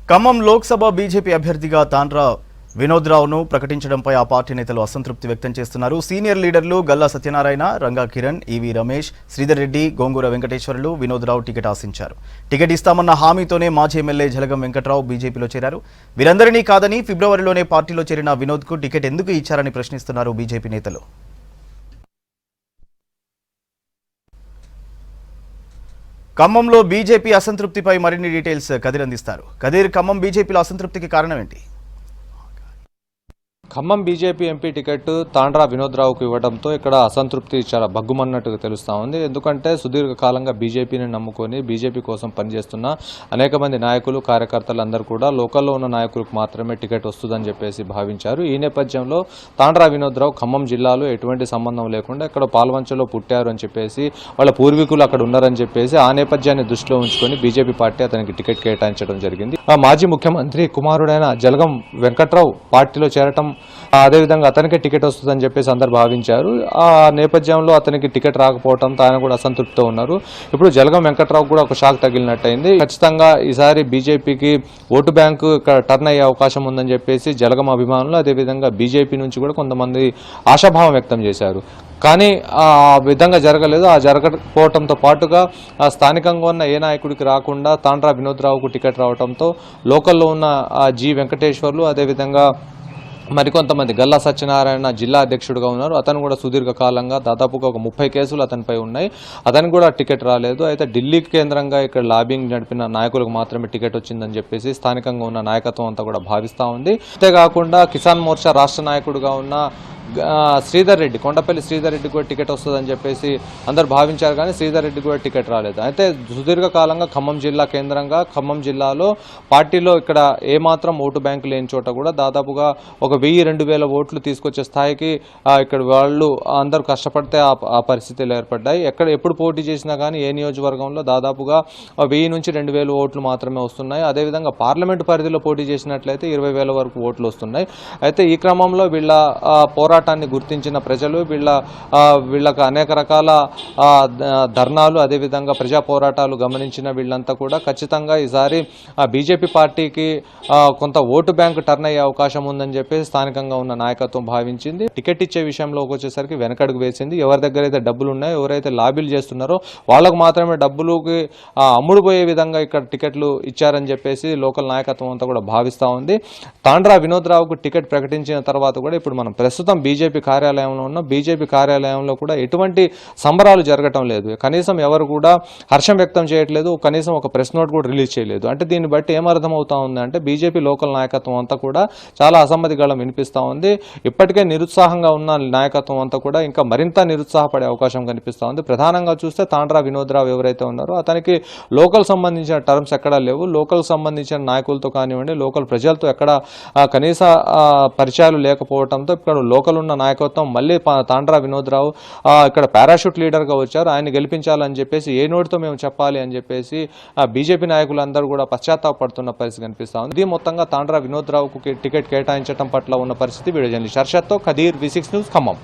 Khammam Lok Sabha BJP అభ్యర్థిగా తాండ్రా వినోద్ రావును ప్రకటించడంపై ఆ పార్టీ నేతలు అసంతృప్తి వ్యక్తం చేస్తున్నారు. సీనియర్ లీడర్లు గల్లా సత్యనారాయణ, రంగా కిరణ్, ఈవీ రమేష్, శ్రీధర్ రెడ్డి, గోంగూర వెంకటేశ్వర్లు వినోద్ రావు టికెట్ ఆశించారు. టికెట్ ఇస్తామన్న హామీతోనే మాజీ ఎమ్మెల్యే జలగం వెంకట్రావు బీజేపీలో చేరారు. వీరందరినీ కాదని ఫిబ్రవరిలోనే పార్టీలో చేరిన వినోద్కు టికెట్ ఎందుకు ఇచ్చారని ప్రశ్నిస్తున్నారు బీజేపీ నేతలు. ఖమ్మంలో బీజేపీ అసంతృప్తిపై మరిన్ని డీటెయిల్స్ కదిర్ అందిస్తారు. కదిర్, ఖమ్మం బీజేపీలో అసంతృప్తికి కారణం ఏంటి? Khammam BJP MP ticket Tandra Vinod రావుకు ఇవ్వడంతో ఇక్కడ అసంతృప్తి చాలా భగ్గుమన్నట్టుగా తెలుస్తూ ఉంది. ఎందుకంటే సుదీర్ఘకాలంగా బీజేపీని నమ్ముకొని బీజేపీ కోసం పనిచేస్తున్న అనేక మంది నాయకులు, కార్యకర్తలు అందరూ కూడా లోకల్లో ఉన్న నాయకులకు మాత్రమే టికెట్ వస్తుందని చెప్పేసి భావించారు. ఈ నేపథ్యంలో తాండ్రా వినోద్ రావు ఖమ్మం జిల్లాలో ఎటువంటి సంబంధం లేకుండా ఇక్కడ పాల్వంచలో పుట్టారు అని చెప్పేసి, వాళ్ళ పూర్వీకులు అక్కడ ఉన్నారని చెప్పేసి ఆ నేపథ్యాన్ని దృష్టిలో ఉంచుకొని బీజేపీ పార్టీ అతనికి టికెట్ కేటాయించడం జరిగింది. మాజీ ముఖ్యమంత్రి కుమారుడైన జలగం వెంకట్రావు పార్టీలో చేరటం, అదేవిధంగా అతనికే టికెట్ వస్తుందని చెప్పేసి అందరు భావించారు. ఆ నేపథ్యంలో అతనికి టికెట్ రాకపోవడంతో ఆయన కూడా అసంతృప్తితో ఉన్నారు. ఇప్పుడు జలగం వెంకట్రావు కూడా ఒక షాక్ తగిలినట్టయింది. ఖచ్చితంగా ఈసారి బీజేపీకి ఓటు బ్యాంకు ఇక్కడ టర్న్ అయ్యే అవకాశం ఉందని చెప్పేసి జలగం అభిమానులు, అదేవిధంగా బీజేపీ నుంచి కూడా కొంతమంది ఆశాభావం వ్యక్తం చేశారు. కానీ ఆ విధంగా జరగలేదు. ఆ జరగకపోవడంతో పాటుగా స్థానికంగా ఉన్న ఏ నాయకుడికి రాకుండా తాండ్రా వినోద్ రావుకు టికెట్ రావడంతో లోకల్లో ఉన్న జి వెంకటేశ్వర్లు, అదేవిధంగా మరికొంతమంది గల్లా సత్యనారాయణ జిల్లా అధ్యక్షుడిగా ఉన్నారు. అతను కూడా సుదీర్ఘకాలంగా దాదాపుగా ఒక 30 కేసులు అతనిపై ఉన్నాయి. అతనికి కూడా టికెట్ రాలేదు. అయితే ఢిల్లీ కేంద్రంగా ఇక్కడ లాబింగ్ నడిపిన నాయకులకు మాత్రమే టికెట్ వచ్చిందని చెప్పేసి స్థానికంగా ఉన్న నాయకత్వం అంతా కూడా భావిస్తూ ఉంది. అంతేకాకుండా కిసాన్ మోర్చా రాష్ట్ర నాయకుడిగా ఉన్న శ్రీధర్ రెడ్డి, కొండపల్లి శ్రీధర్ రెడ్డి కూడా టికెట్ వస్తుందని చెప్పేసి అందరు భావించారు. కానీ శ్రీధర్ రెడ్డి కూడా టికెట్ రాలేదు. అయితే సుదీర్ఘకాలంగా ఖమ్మం జిల్లా కేంద్రంగా ఖమ్మం జిల్లాలో పార్టీలో ఇక్కడ ఏమాత్రం ఓటు బ్యాంకు లేని చోట కూడా దాదాపుగా ఒక 1000-2000 ఓట్లు తీసుకొచ్చే స్థాయికి ఇక్కడ వాళ్ళు అందరూ కష్టపడితే ఆ పరిస్థితులు ఏర్పడ్డాయి. ఎప్పుడు పోటీ చేసినా కానీ ఏ నియోజకవర్గంలో దాదాపుగా 1000 నుంచి 2000 ఓట్లు మాత్రమే వస్తున్నాయి. అదేవిధంగా పార్లమెంటు పరిధిలో పోటీ చేసినట్లయితే 20,000 వరకు ఓట్లు వస్తున్నాయి. అయితే ఈ క్రమంలో వీళ్ళ పోరాటాన్ని గుర్తించిన ప్రజలు, వీళ్ళకు అనేక రకాల ధర్నాలు, అదేవిధంగా ప్రజా పోరాటాలు గమనించిన వీళ్ళంతా కూడా ఖచ్చితంగా ఈసారి బీజేపీ పార్టీకి కొంత ఓటు బ్యాంకు టర్న్ అయ్యే అవకాశం ఉందని చెప్పేసి స్థానికంగా ఉన్న నాయకత్వం భావించింది. టికెట్ ఇచ్చే విషయంలోకి వచ్చేసరికి వెనకడుగు వేసింది. ఎవరి దగ్గర అయితే డబ్బులు ఉన్నాయో, ఎవరైతే లాబీలు చేస్తున్నారో వాళ్ళకు మాత్రమే డబ్బులుకి అమ్ముడుపోయే విధంగా ఇక్కడ టికెట్లు ఇచ్చారని చెప్పేసి లోకల్ నాయకత్వం అంతా కూడా భావిస్తూ ఉంది. తాండ్రా వినోద్ రావుకు టికెట్ ప్రకటించిన తర్వాత కూడా ఇప్పుడు మనం ప్రస్తుతం బీజేపీ కార్యాలయంలో ఉన్న బీజేపీ కార్యాలయంలో కూడా ఎటువంటి సంబరాలు జరగటం లేదు. కనీసం ఎవరు కూడా హర్షం వ్యక్తం చేయట్లేదు. కనీసం ఒక ప్రెస్ నోట్ కూడా రిలీజ్ చేయలేదు. అంటే దీన్ని బట్టి ఏమర్థమవుతా ఉంది అంటే బీజేపీ లోకల్ నాయకత్వం అంతా కూడా చాలా అసమ్మతి గళం వినిపిస్తూ ఉంది. ఇప్పటికే నిరుత్సాహంగా ఉన్న నాయకత్వం అంతా కూడా ఇంకా మరింత నిరుత్సాహపడే అవకాశం కనిపిస్తూ ఉంది. ప్రధానంగా చూస్తే తాండ్రా వినోద్ రావు ఎవరైతే ఉన్నారో అతనికి లోకల్ సంబంధించిన టర్మ్స్ ఎక్కడా లేవు. లోకల్ సంబంధించిన నాయకులతో కానివ్వండి, లోకల్ ప్రజలతో ఎక్కడ కనీస పరిచయాలు లేకపోవడంతో ఇక్కడ లోకల్ ఉన్న నాయకత్వం మళ్ళీ తాండ్రా వినోద్ రావు ఇక్కడ పారాషూట్ లీడర్గా వచ్చారు, ఆయన గెలిపించాలని చెప్పేసి ఏ నోటితో మేము చెప్పాలి అని చెప్పేసి బీజేపీ నాయకులందరూ కూడా పశ్చాత్తాపడుతున్న పరిస్థితి కనిపిస్తా ఉంది. ఇది మొత్తంగా తాండ్రా వినోద్ రావుకు టికెట్ కేటాయించడం పట్ల ఉన్న పరిస్థితి. వీడియో జర్నలిస్ట్ హర్షత్తో ఖదీర్, V6 న్యూస్, ఖమ్మం.